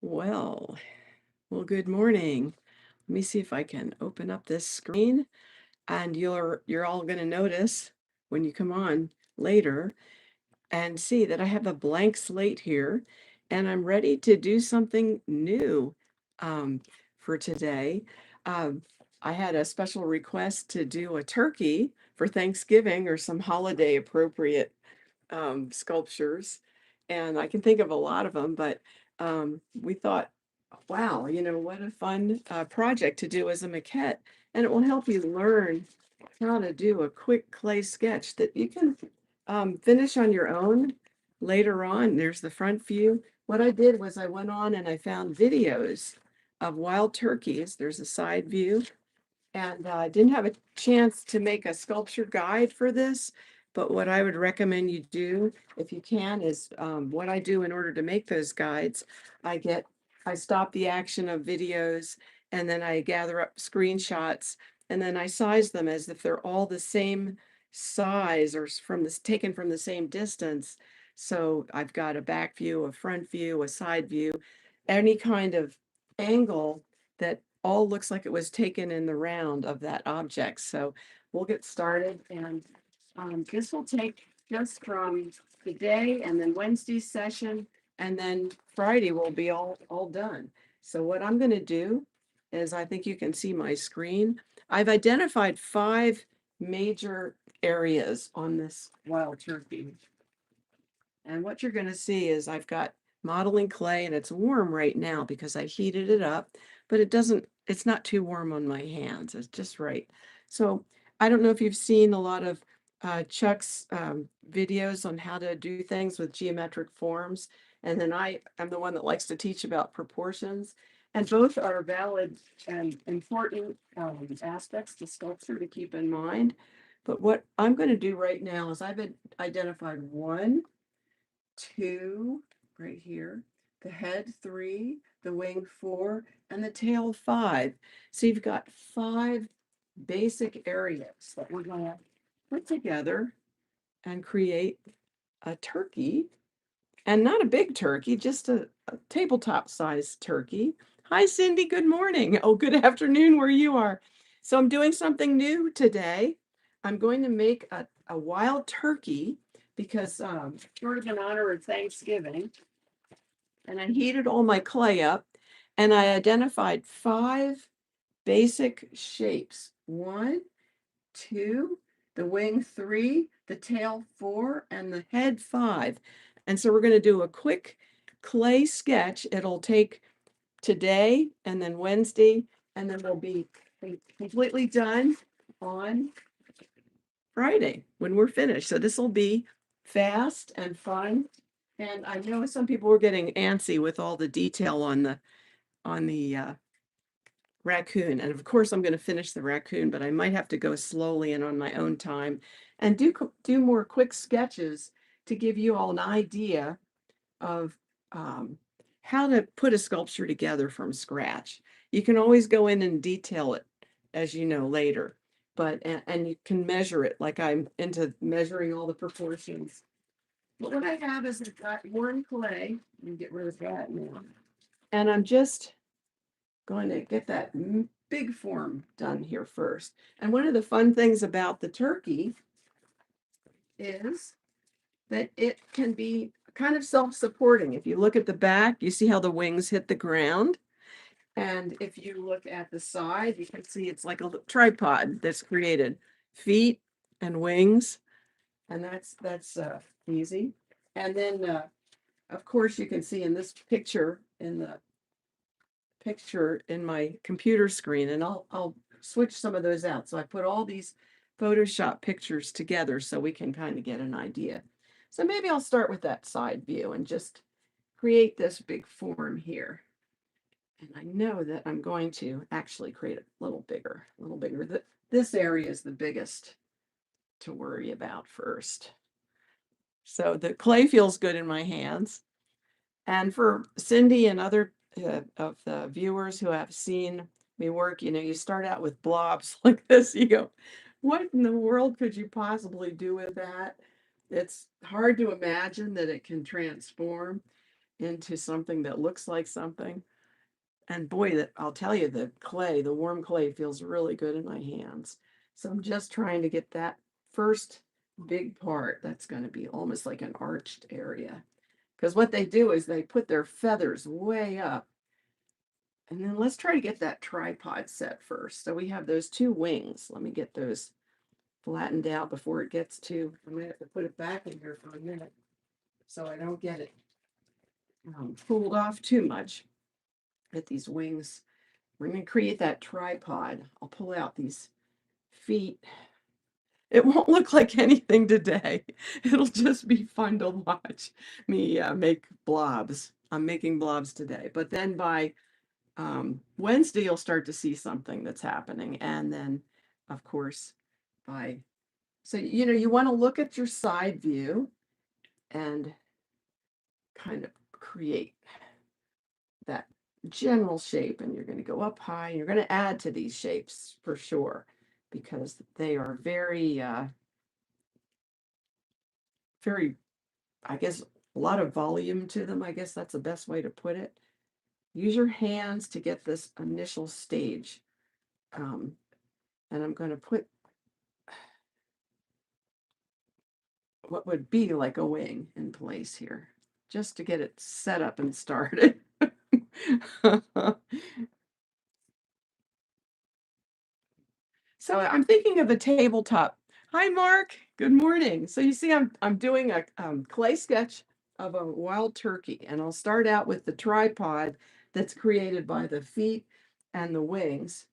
Well, well, good morning. Let me see if I can open up this screen, and you're all going to notice when you come on later and see that I have a blank slate here, and I'm ready to do something new um, for today. Um, I had a special request to do a turkey for Thanksgiving or some holiday appropriate sculptures, and I can think of a lot of them, but we thought, wow, what a fun project to do as a maquette, and it will help you learn how to do a quick clay sketch that you can finish on your own later on. There's the front view. What I did was I went on and I found videos of wild turkeys. There's a side view, and I didn't have a chance to make a sculpture guide for this, but what I would recommend you do, if you can, is what I do in order to make those guides. I stop the action of videos, and then I gather up screenshots, and then I size them as if they're all the same size or taken from the same distance. So I've got a back view, a front view, a side view, any kind of angle that all looks like it was taken in the round of that object. So we'll get started, and this will take just from today and then Wednesday's session, and then Friday will be all done. So what I'm going to do is, I think you can see my screen. I've identified 5 major areas on this wild turkey. And what you're going to see is I've got modeling clay, and it's warm right now because I heated it up, but it's not too warm on my hands. It's just right. So I don't know if you've seen a lot of Chuck's videos on how to do things with geometric forms. And then I am the one that likes to teach about proportions. And both are valid and important aspects to sculpture to keep in mind. But what I'm going to do right now is I've identified 1, 2, right here, the head 3, the wing 4, and the tail 5. So you've got 5 basic areas that we're going to put together and create a turkey, and not a big turkey, just a tabletop sized turkey. Hi, Cindy. Good morning. Oh, good afternoon where you are. So I'm doing something new today. I'm going to make a wild turkey because sort of in honor of Thanksgiving. And I heated all my clay up, and I identified 5 basic shapes. 1, 2, the wing 3, the tail 4, and the head 5. And so we're going to do a quick clay sketch. It'll take today and then Wednesday, and then we'll be completely done on Friday when we're finished. So this will be fast and fun. And I know some people were getting antsy with all the detail on the raccoon. And of course, I'm going to finish the raccoon, but I might have to go slowly and on my own time and do more quick sketches to give you all an idea of um, how to put a sculpture together from scratch. You can always go in and detail it, as you know, later, but and you can measure it, like I'm into measuring all the proportions. But what I have is I've got warm clay. Let me get rid of that now. And I'm just going to get that big form done here first. And one of the fun things about the turkey is that it can be kind of self-supporting. If you look at the back, you see how the wings hit the ground. And if you look at the side, you can see it's like a tripod that's created feet and wings. And that's easy. And then, of course, you can see in this picture, in the picture in my computer screen, and I'll switch some of those out. So I put all these Photoshop pictures together so we can kind of get an idea. So maybe I'll start with that side view and just create this big form here. And I know that I'm going to actually create it a little bigger, a little bigger. This area is the biggest to worry about first. So the clay feels good in my hands. And for Cindy and other of the viewers who have seen me work, you start out with blobs like this. You go, what in the world could you possibly do with that? It's hard to imagine that it can transform. into something that looks like something. And boy, I'll tell you, the clay, the warm clay feels really good in my hands. So I'm just trying to get that first big part that's going to be almost like an arched area. Because what they do is they put their feathers way up. And then let's try to get that tripod set first. So we have those two wings. Let me get those flattened out before it gets too, I'm going to have to put it back in here for a minute so I don't get it pulled off too much. Get these wings. We're going to create that tripod. I'll pull out these feet. It won't look like anything today. It'll just be fun to watch me make blobs. I'm making blobs today. But then by Wednesday, you'll start to see something that's happening. And then, of course, so, you want to look at your side view and kind of create that general shape. And you're going to go up high and you're going to add to these shapes for sure, because they are very, very, I guess, a lot of volume to them. I guess that's the best way to put it. Use your hands to get this initial stage. And I'm going to put what would be like a wing in place here, just to get it set up and started. So I'm thinking of a tabletop. Hi, Mark. Good morning. So you see, I'm doing a clay sketch of a wild turkey, and I'll start out with the tripod that's created by the feet and the wings.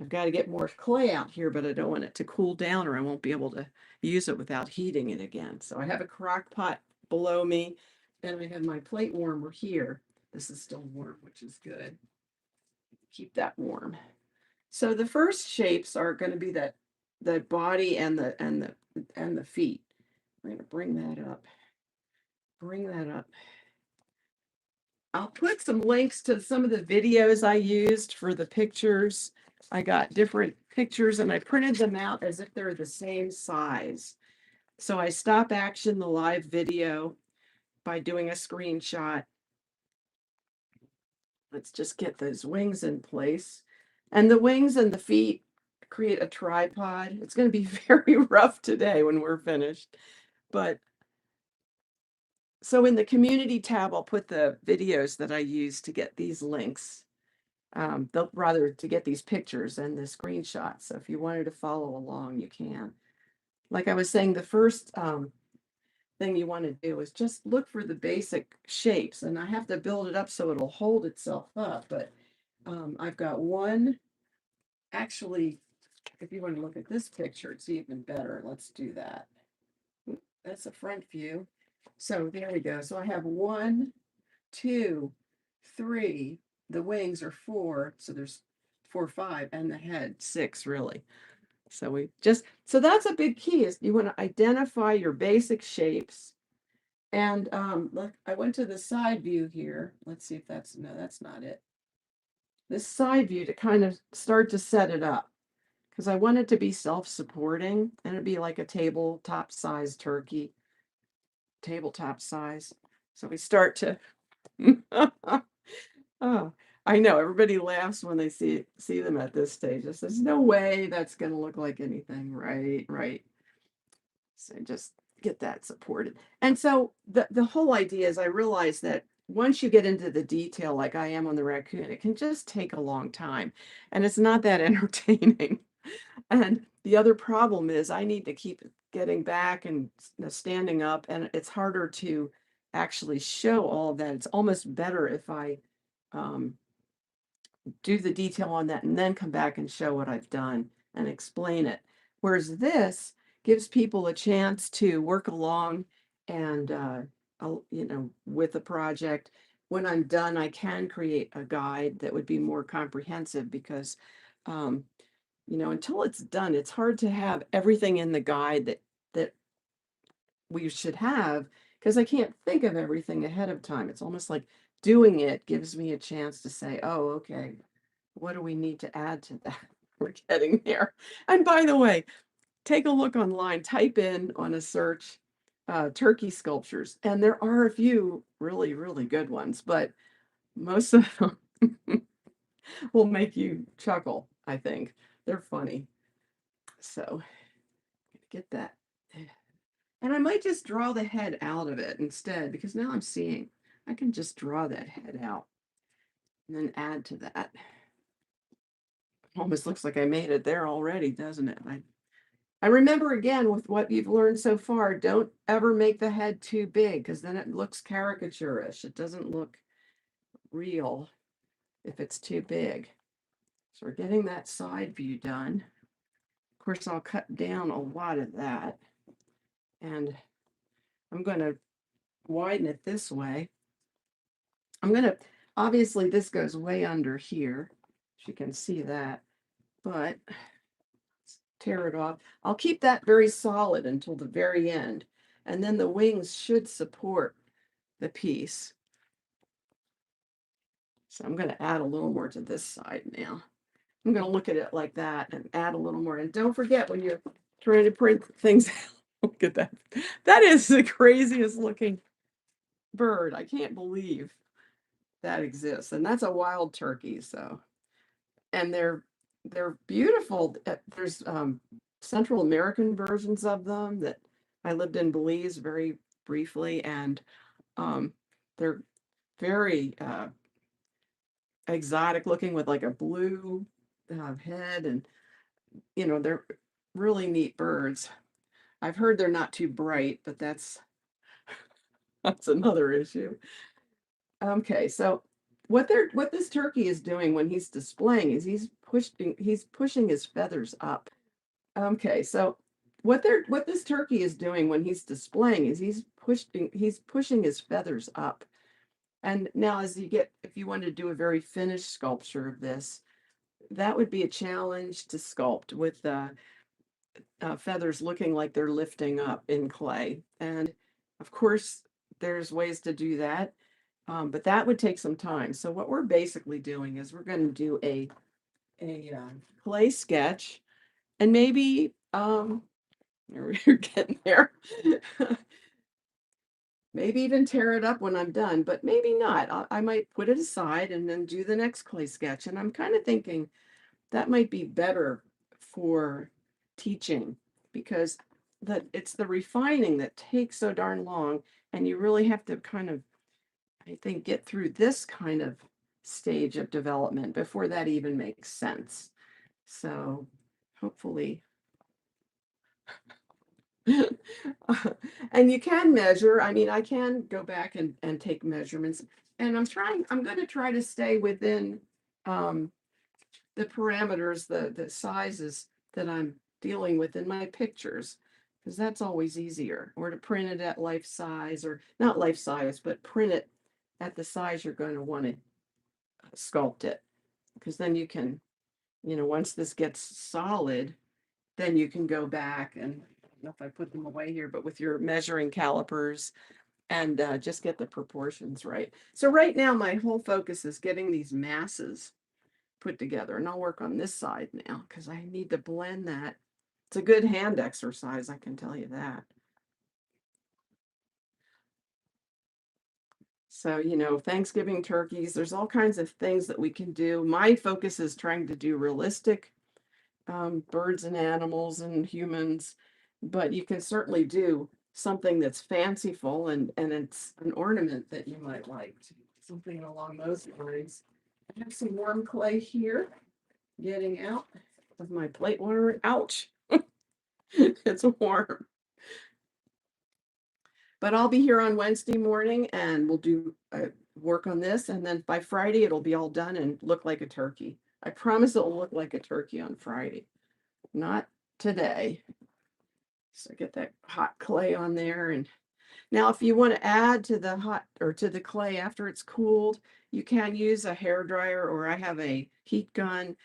I've got to get more clay out here, but I don't want it to cool down or I won't be able to use it without heating it again. So I have a crock pot below me, and I have my plate warmer here. This is still warm, which is good. Keep that warm. So the first shapes are going to be that body and the feet. I'm going to bring that up. Bring that up. I'll put some links to some of the videos I used for the pictures. I got different pictures and I printed them out as if they're the same size. So I stop action the live video by doing a screenshot. Let's just get those wings in place. And the wings and the feet create a tripod. It's going to be very rough today when we're finished. But so in the community tab, I'll put the videos that I use to get these links. Rather to get these pictures and the screenshots. So if you wanted to follow along, you can. Like I was saying, the first thing you want to do is just look for the basic shapes. And I have to build it up so it'll hold itself up. But I've got one, actually, if you want to look at this picture, it's even better. Let's do that. That's a front view. So there we go. So I have 1, 2, 3. The wings are 4. So there's 4, 5, and the head 6, really. So so that's a big key, is you want to identify your basic shapes. And look, I went to the side view here. Let's see if no, that's not it. This side view to kind of start to set it up, because I want it to be self-supporting, and it'd be like a tabletop size turkey, tabletop size. So we start to, oh, I know everybody laughs when they see them at this stage. There's no way that's going to look like anything, right? So just get that supported. And so the whole idea is, I realize that once you get into the detail, like I am on the raccoon, it can just take a long time, and it's not that entertaining. And the other problem is I need to keep getting back and standing up, and it's harder to actually show all of that. It's almost better if I do the detail on that and then come back and show what I've done and explain it. Whereas this gives people a chance to work along and, with the project. When I'm done, I can create a guide that would be more comprehensive, because, until it's done, it's hard to have everything in the guide that we should have, because I can't think of everything ahead of time. It's almost like doing it gives me a chance to say, oh, okay, what do we need to add to that? We're getting there. And by the way, take a look online, type in on a search turkey sculptures, and there are a few really, really good ones, but most of them will make you chuckle, I think. They're funny. So get that. And I might just draw the head out of it instead, because now I'm seeing I can just draw that head out and then add to that. Almost looks like I made it there already, doesn't it? I remember again with what you've learned so far, don't ever make the head too big because then it looks caricaturish. It doesn't look real if it's too big. So we're getting that side view done. Of course, I'll cut down a lot of that. And I'm going to widen it this way. I'm going to, obviously this goes way under here. You can see that, but tear it off. I'll keep that very solid until the very end. And then the wings should support the piece. So I'm going to add a little more to this side now. I'm going to look at it like that and add a little more. And don't forget when you're trying to print things, look at that. That is the craziest looking bird. I can't believe that exists. And that's a wild turkey. So, and they're beautiful. There's Central American versions of them that I lived in Belize very briefly, and they're very exotic looking with like a blue head, and they're really neat birds. I've heard they're not too bright, but that's another issue. Okay, so what this turkey is doing when he's displaying is he's pushing his feathers up. Okay, so what this turkey is doing when he's displaying is he's pushing his feathers up. And now if you want to do a very finished sculpture of this, that would be a challenge to sculpt with feathers looking like they're lifting up in clay. And of course, there's ways to do that, but that would take some time. So what we're basically doing is we're going to do a clay sketch, and maybe you're getting there. Maybe even tear it up when I'm done, but maybe not. I might put it aside and then do the next clay sketch. And I'm kind of thinking that might be better for teaching, because it's the refining that takes so darn long, and you really have to kind of, I think, get through this kind of stage of development before that even makes sense. So hopefully and you can measure. I mean, I can go back and take measurements, and I'm going to try to stay within the parameters, the sizes that I'm dealing with in my pictures, because that's always easier, or to print it at life size, or not life size, but print it at the size you're going to want to sculpt it, because then you can, once this gets solid, then you can go back and, I don't know if I put them away here, but with your measuring calipers, and just get the proportions right. So right now my whole focus is getting these masses put together, and I'll work on this side now because I need to blend that. It's a good hand exercise, I can tell you that. So, Thanksgiving turkeys, there's all kinds of things that we can do. My focus is trying to do realistic birds and animals and humans, but you can certainly do something that's fanciful, and it's an ornament that you might like, something along those lines. I have some warm clay here, getting out of my plate warmer. Ouch, it's warm. But I'll be here on Wednesday morning, and we'll do work on this, and then by Friday it'll be all done and look like a turkey. I promise it'll look like a turkey on Friday. Not today. So get that hot clay on there. And now if you want to add to the clay after it's cooled, you can use a hair dryer, or I have a heat gun,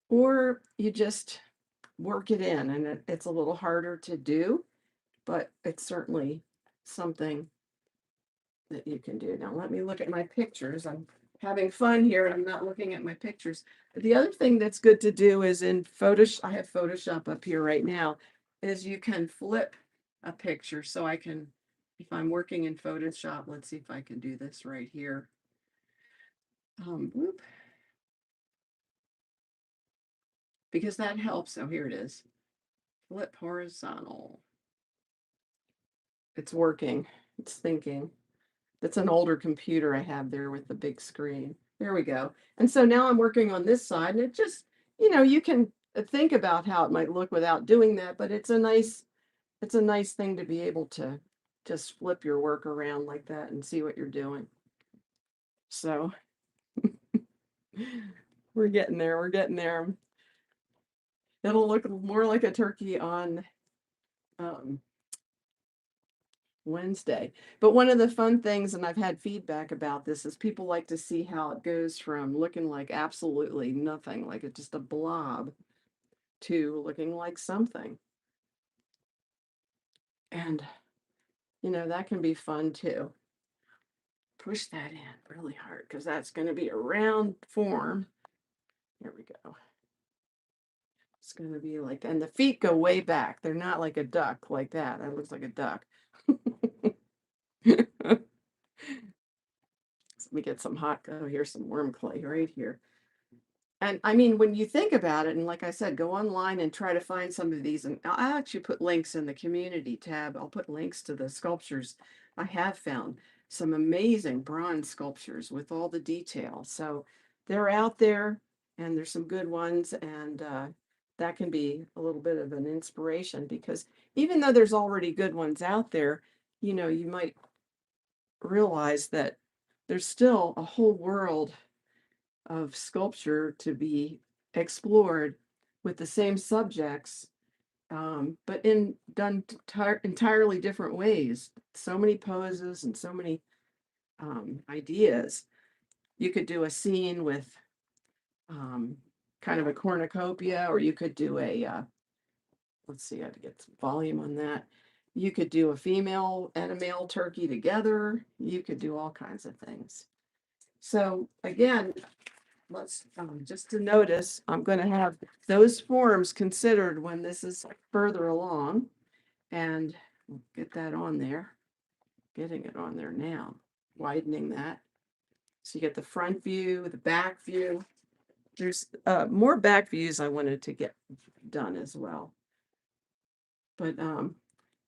or you just work it in, and it's a little harder to do, but it's certainly something that you can do. Now let me look at my pictures. I'm having fun here, and I'm not looking at my pictures. The other thing that's good to do is in Photoshop, I have Photoshop up here right now, is you can flip a picture, so I can if I'm working in Photoshop, let's see if I can do this right here. Whoop. Because that helps. Oh, here it is. Flip horizontal. It's working. It's thinking. That's an older computer I have there with the big screen. There we go. And so now I'm working on this side, and it just, you can think about how it might look without doing that, but it's a nice thing to be able to just flip your work around like that and see what you're doing. So we're getting there. We're getting there. It'll look more like a turkey on Wednesday. But one of the fun things, and I've had feedback about this, is people like to see how it goes from looking like absolutely nothing, like it's just a blob, to looking like something. And, that can be fun too. Push that in really hard because that's going to be a round form. There we go. It's going to be like, and the feet go way back. They're not like a duck like that. That looks like a duck. Let me get some hot, oh, here's some worm clay right here. And I mean, when you think about it, and like I said, go online and try to find some of these. And I'll actually put links in the community tab. I'll put links to the sculptures. I have found some amazing bronze sculptures with all the detail. So they're out there, and there's some good ones. And that can be a little bit of an inspiration, because even though there's already good ones out there, you might realize that there's still a whole world of sculpture to be explored with the same subjects, but done entirely different ways. So many poses and so many ideas. You could do a scene with kind of a cornucopia, or you could do let's see, I had to get some volume on that. You could do a female and a male turkey together. You could do all kinds of things. So again, let's just to notice, I'm going to have those forms considered when this is further along, and get that on there. Getting it on there now, widening that. So you get the front view, the back view. There's more back views I wanted to get done as well. But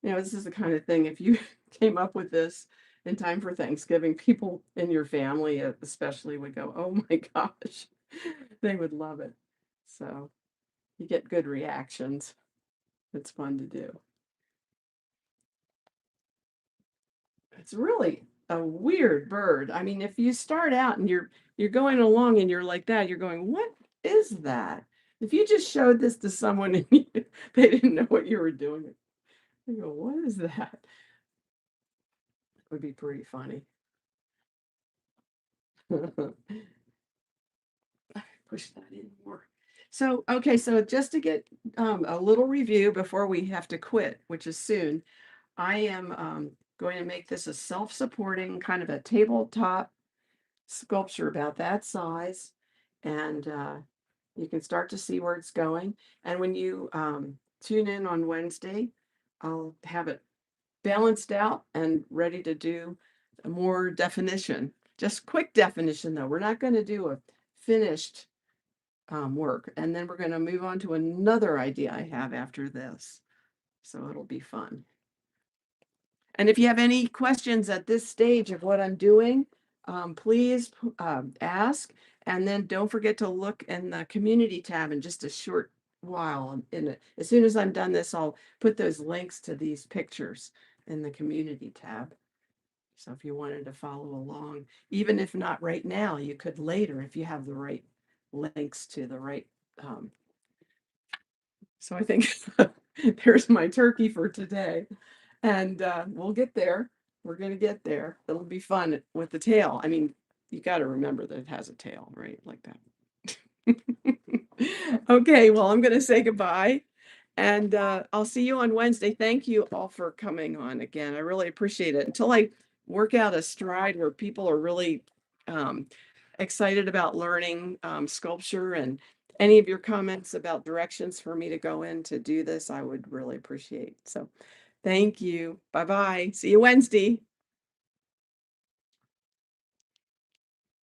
this is the kind of thing, if you came up with this in time for Thanksgiving, people in your family especially would go, oh my gosh, they would love it. So you get good reactions. It's fun to do. It's really a weird bird. I mean, if you start out and you're going along and you're like that, you're going, what is that? If you just showed this to someone and they didn't know what you were doing, they go, what is that? It would be pretty funny. Push that in more. So, okay, so just to get a little review before we have to quit, which is soon, I am going to make this a self-supporting kind of a tabletop sculpture about that size. And you can start to see where it's going. And when you tune in on Wednesday, I'll have it balanced out and ready to do more definition. Just quick definition, though. We're not going to do a finished work. And then we're going to move on to another idea I have after this. So it'll be fun. And if you have any questions at this stage of what I'm doing, please ask. And then don't forget to look in the community tab in just a short while. As soon as I'm done this, I'll put those links to these pictures in the community tab. So if you wanted to follow along, even if not right now, you could later if you have the right links to the right. So I think there's my turkey for today. And we'll get there. We're going to get there. It'll be fun with the tail. I mean, you got to remember that it has a tail, right? Like that. Okay, well, I'm going to say goodbye. And I'll see you on Wednesday. Thank you all for coming on again. I really appreciate it. Until I work out a stride where people are really excited about learning sculpture, and any of your comments about directions for me to go in to do this, I would really appreciate. So Thank you. Bye-bye. See you Wednesday.